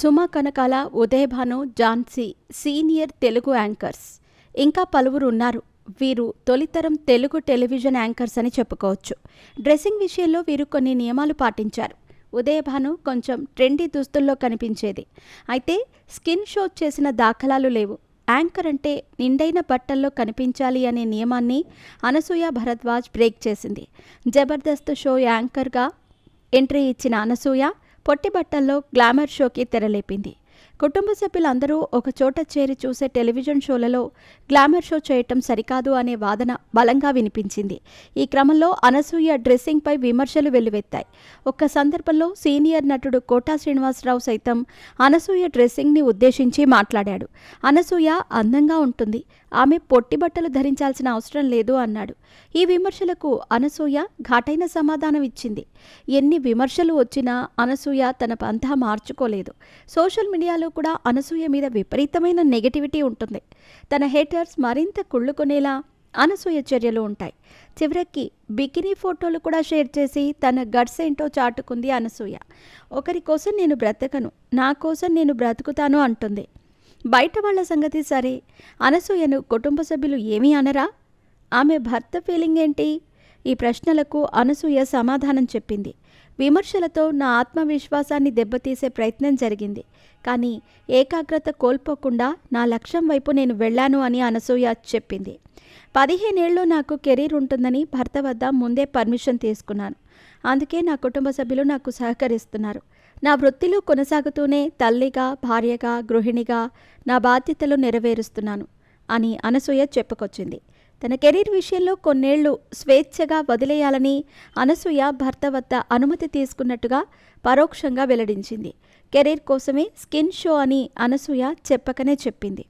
Suma Kanakala, Udayabhanu, Jhansi senior Telugu anchors. ఇంకా పలువురు ఉన్నారు. వీరు తొలితరం తెలుగు టెలివిజన్ యాంకర్స్ అని చెప్పుకోవచ్చు. డ్రెస్సింగ్ విషయంలో వీరు కొన్ని నియమాలు పాటించారు. ఉదయభాను కొంచెం ట్రెండీ దుస్తుల్లో కనిపించేది. అయితే స్కిన్ షో చేసిన దాఖలాలు లేవు. యాంకర్ అంటే నిండైన బట్టల్లో కనిపించాలి అనే నియమాన్ని అనసూయ భరద్వాజ్ బ్రేక్ చేసింది. జబర్దస్త్ షో యాంకర్గా ఎంట్రీ ఇచ్చిన అనసూయ పొట్టి బట్టల్లో గ్లామర్ షోకి తెరలేపింది. కుటుంబ సభ్యులందరూ ఒక చోట చేరి చూసే టెలివిజన్ షోలలో గ్లామర్ షో చేయటం సరికాదు అనే వాదన బలంగా వినిపించింది. ఈ క్రమంలో అనసూయ డ్రెస్సింగ్పై విమర్శలు వెల్లువెత్తాయి. ఒక్క సందర్భంలో సీనియర్ నటుడు కోటా శ్రీనివాసరావు సైతం అనసూయ డ్రెస్సింగ్ని ఉద్దేశించి మాట్లాడాడు. అనసూయ అందంగా ఉంటుంది, ఆమె పొట్టి బట్టలు ధరించాల్సిన అవసరం లేదు అన్నాడు. ఈ విమర్శలకు అనసూయ ఘాటైన సమాధానం ఇచ్చింది. ఎన్ని విమర్శలు వచ్చినా అనసూయ తన పంథా మార్చుకోలేదు. సోషల్ మీడియాలో కూడా అనసూయ మీద విపరీతమైన నెగటివిటీ ఉంటుంది. తన హేటర్స్ మరింత కుళ్ళుకునేలా అనసూయ చర్యలు ఉంటాయి. చివరికి బికినీ ఫోటోలు కూడా షేర్ చేసి తన గట్స్ ఏంటో చాటుకుంది అనసూయ. ఒకరి కోసం నేను బ్రతకను, నా కోసం నేను బ్రతుకుతాను అంటుంది. బయట వాళ్ల సంగతి సరే, అనసూయను కుటుంబ సభ్యులు ఏమీ అనరా? ఆమె భర్త ఫీలింగ్ ఏంటి? ఈ ప్రశ్నలకు అనసూయ సమాధానం చెప్పింది. విమర్శలతో నా ఆత్మవిశ్వాసాన్ని దెబ్బతీసే ప్రయత్నం జరిగింది, కానీ ఏకాగ్రత కోల్పోకుండా నా లక్ష్యం వైపు నేను వెళ్ళాను అని అనసూయ చెప్పింది. 15 ఏళ్ళు నాకు కెరీర్ ఉంటుందని భర్త వద్ద ముందే పర్మిషన్ తీసుకున్నాను. అందుకే నా కుటుంబ సభ్యులు నాకు సహకరిస్తున్నారు. నా వృత్తిలో కొనసాగుతూనే తల్లిగా, భార్యగా, గృహిణిగా నా బాధ్యతలు నెరవేరుస్తున్నాను అని అనసూయ చెప్పుకొచ్చింది. తన కెరీర్ విషయంలో కొన్నేళ్లు స్వేచ్ఛగా వదిలేయాలని అనసూయ భర్త వద్ద అనుమతి తీసుకున్నట్టుగా పరోక్షంగా వెల్లడించింది. కెరీర్ కోసమే స్కిన్ షో అని అనసూయ చెప్పకనే చెప్పింది.